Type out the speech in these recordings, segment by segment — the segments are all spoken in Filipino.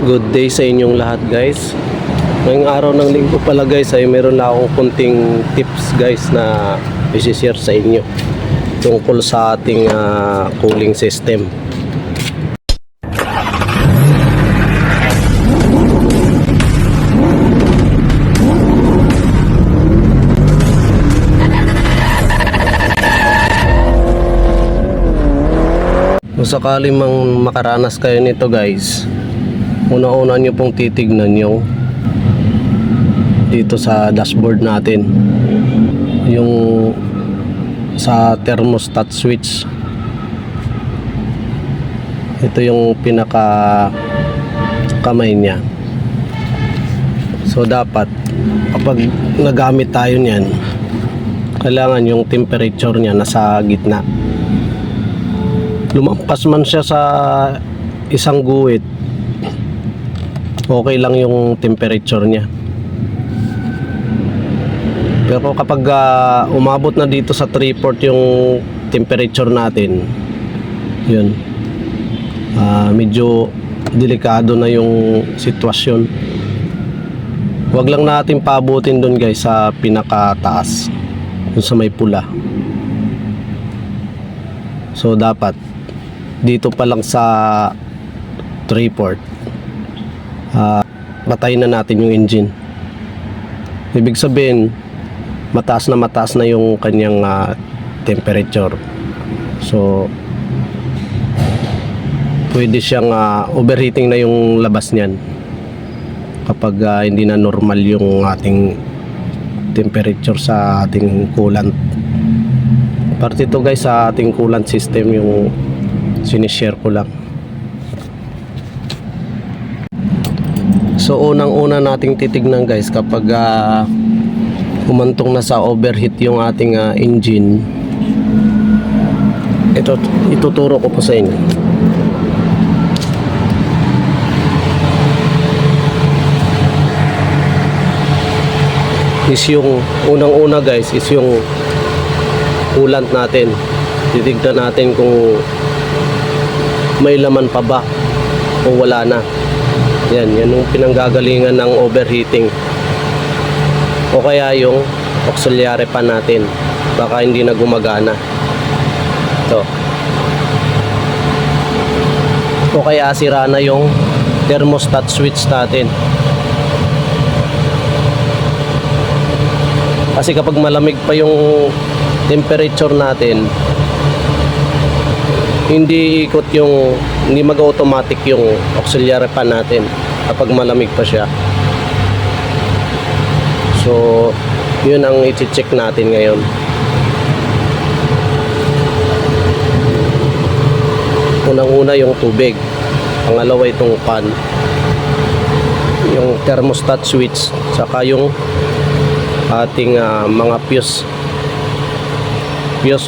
Good day sa inyong lahat guys. Ngayong araw ng linggo pala guys ay meron na akong kunting tips guys na i-share sa inyo tungkol sa ating cooling system. Kung sakali mang makaranas kayo nito guys, una-una nyo pong titignan yung dito sa dashboard natin, yung sa thermostat switch. Ito yung pinaka kamay niya. So dapat kapag nagamit tayo niyan, kailangan yung temperature niya nasa gitna. Lumampas man siya sa isang guhit, okay lang yung temperature niya. Pero kapag umabot na dito sa 3/4 yung temperature natin, yun, medyo delikado na yung sitwasyon. Huwag lang natin paabutin dun guys sa pinakataas, dun sa may pula. So dapat dito pa lang sa 3/4 patayin na natin yung engine. Ibig sabihin mataas na yung kanyang temperature. So pwede siyang overheating na yung labas niyan kapag hindi na normal yung ating temperature sa ating coolant. Parte ito guys sa ating coolant system yung sinishare ko lang. So unang-una nating titignan guys kapag umantong na sa overheat yung ating engine. Ito ituturo ko po sa inyo. Is yung unang-una guys is yung coolant natin. Titignan natin kung may laman pa ba o wala na. Yan yung pinanggagalingan ng overheating. O kaya yung auxiliary pan natin, baka hindi na gumagana. Ito. O kaya sira na yung thermostat switch natin. Kasi kapag malamig pa yung temperature natin, hindi mag-automatic yung auxiliary pan natin kapag malamig pa siya. So yun ang i-check natin ngayon. Unang-una yung tubig, pangalawa itong pan, yung thermostat switch, saka yung ating mga fuse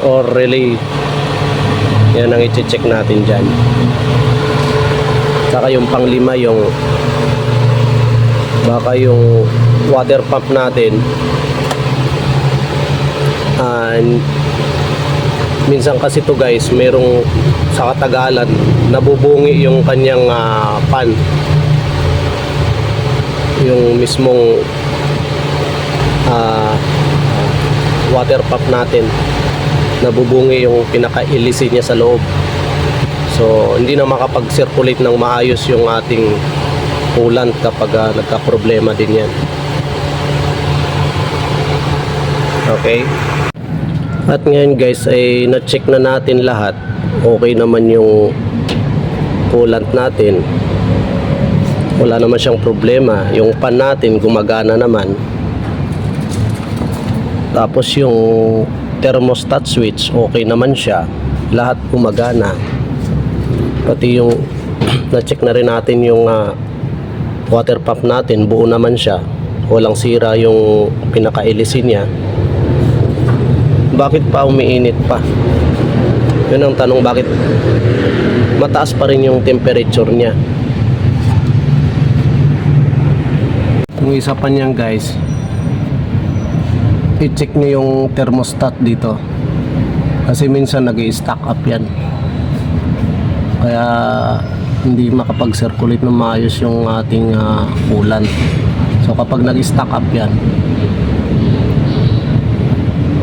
or relay. Yan ang i-check natin dyan. Saka yung panglima yung baka yung water pump natin, and minsan kasi to guys merong sa katagalan nabubungi yung kanyang pan, yung mismong water pump natin nabubungi yung pinaka-ilisi niya sa loob. So hindi na makapag-circulate ng maayos yung ating coolant kapag nagka-problema din yan. Okay. At ngayon guys ay na-check na natin lahat. Okay naman yung coolant natin. Wala naman siyang problema. Yung pan natin gumagana naman. Tapos yung thermostat switch okay naman siya, lahat gumagana. Pati yung na-check na rin natin yung water pump natin, buo naman siya, walang sira yung pinaka-ilisi niya. Bakit pa umiinit pa? Yun ang tanong, bakit mataas pa rin yung temperature niya? Yung isa pa niyan guys, i-check nyo yung thermostat dito kasi minsan nag-i-stack up yan. Kaya hindi makapag-circulate na maayos yung ating coolant. So kapag nag-stack up yan,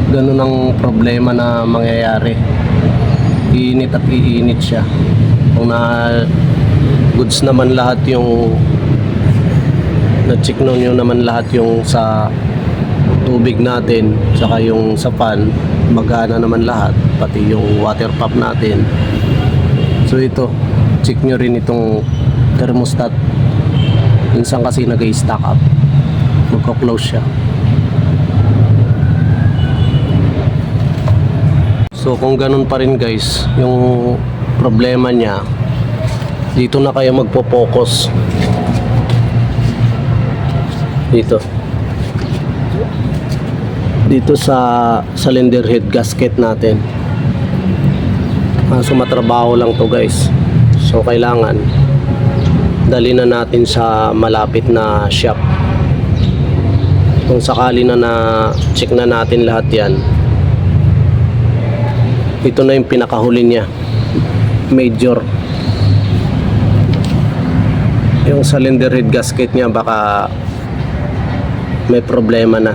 ganun ang problema na mangyayari. Iinit at iinit siya. Kung na goods naman lahat yung na-check nyo naman lahat yung sa tubig natin, saka yung sa fan, magana naman lahat, pati yung water pump natin. So ito, check nyo rin itong thermostat. Minsan kasi nag-stack up, magka-close siya. So kung ganun pa rin guys yung problema niya, dito na kayo magpo-focus dito sa cylinder head gasket natin. So matrabaho lang to guys, so kailangan dali na natin sa malapit na shop. Kung sakali na check na natin lahat yan, ito na yung pinakahuli niya, major. Yung cylinder head gasket niya baka may problema na.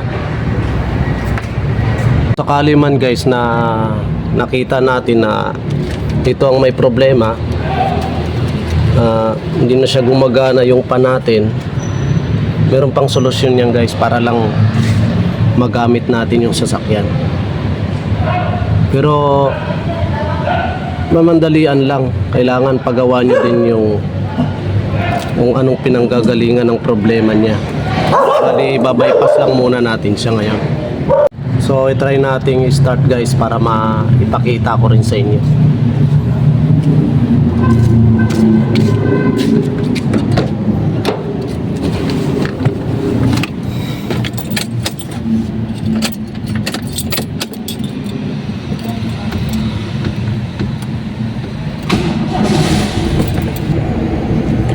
Sakali man guys na nakita natin na ito ang may problema, hindi na siya gumagana yung pan natin, meron pang solusyon yan guys para lang magamit natin yung sasakyan. Pero mamandalian lang, kailangan pagawa nyo din yung kung anong pinanggagalingan ng problema niya. Bali babypass lang muna natin siya ngayon. So i-try nating i-start guys para maipakita ko rin sa inyo.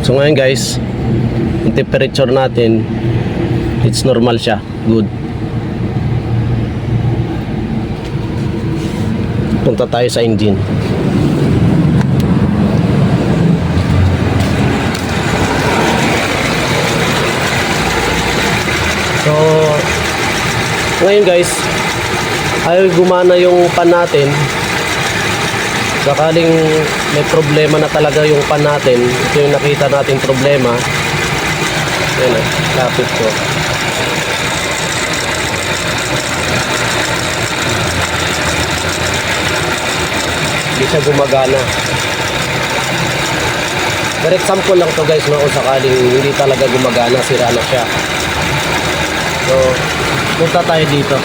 So ngayon guys, yung temperature natin, it's normal siya, good. Punta tayo sa engine. So ngayon guys, ayaw gumana yung pan natin. Sakaling may problema na talaga yung pan natin, ito yung nakita natin problema. Yan na, lapit ko. Hindi siya gumagana. For example lang to guys, no, kung sakaling hindi talaga gumagana, sira na siya. So, punta tayo dito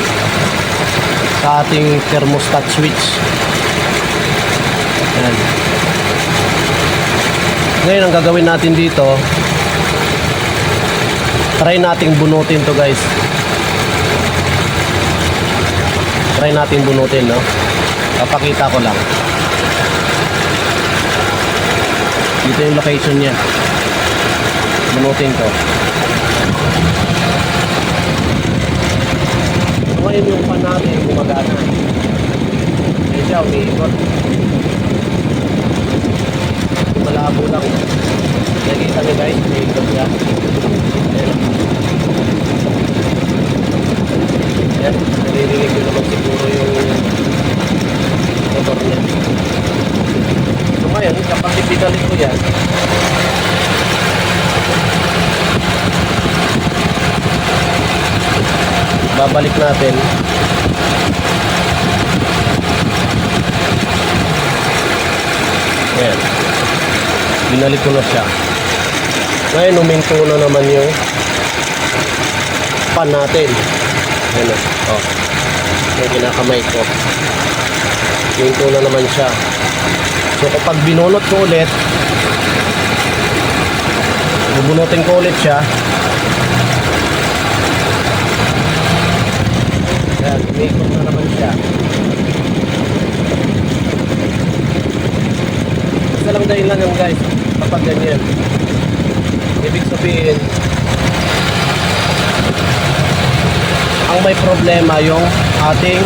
sa ating thermostat switch. Ayan. Ngayon ang gagawin natin dito, try nating bunutin to guys. Try nating bunutin, no? Papakita ko lang. Dito yung location niya. Bunutin ko. Ngayon yung pan natin gumagana. Ayan siya, umiikot. Malabo lang. Nakikita niyo guys, umiikot siya. Ayan, naririnig ko naman siguro yung motor niya. So ngayon, kapag ipitalit ko yan, babalik natin. Ayan, binalik ko na siya. Ngayon, uminto na naman yung pan natin. Ayan o, oh, yung kinakamay ko, uminto na naman siya. So kapag binunot ko ulit, bubunutin ko ulit siya. Ayan, umiikot na naman siya. Isa lang dahilan yan guys, kapag ganyan, ibig sabihin ang may problema yung ating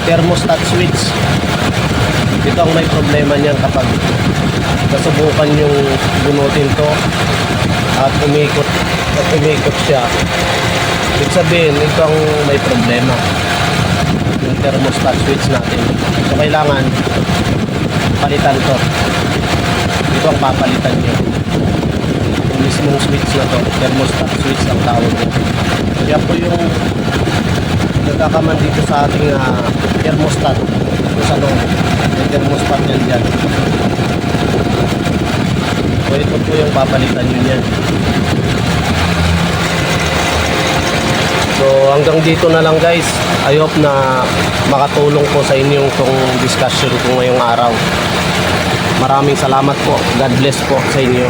thermostat switch. Ito ang may problema niyan kapag nasubukan yung bunutin to at umikot siya, ibig sabihin ito ang may problema, yung thermostat switch natin. So kailangan palitan to. Ito ang papalitan nyo, yung mismong switch na to, thermostat switch ang tawag nyo. Kaya po yung nagkakaman dito sa ating thermostat kung sa loob, may thermostat yan dyan. So ito po yung papalitan nyo yan. So hanggang dito na lang guys. I hope na makatulong po sa inyo itong discussion ko ngayong araw. Maraming salamat po. God bless po sa inyo.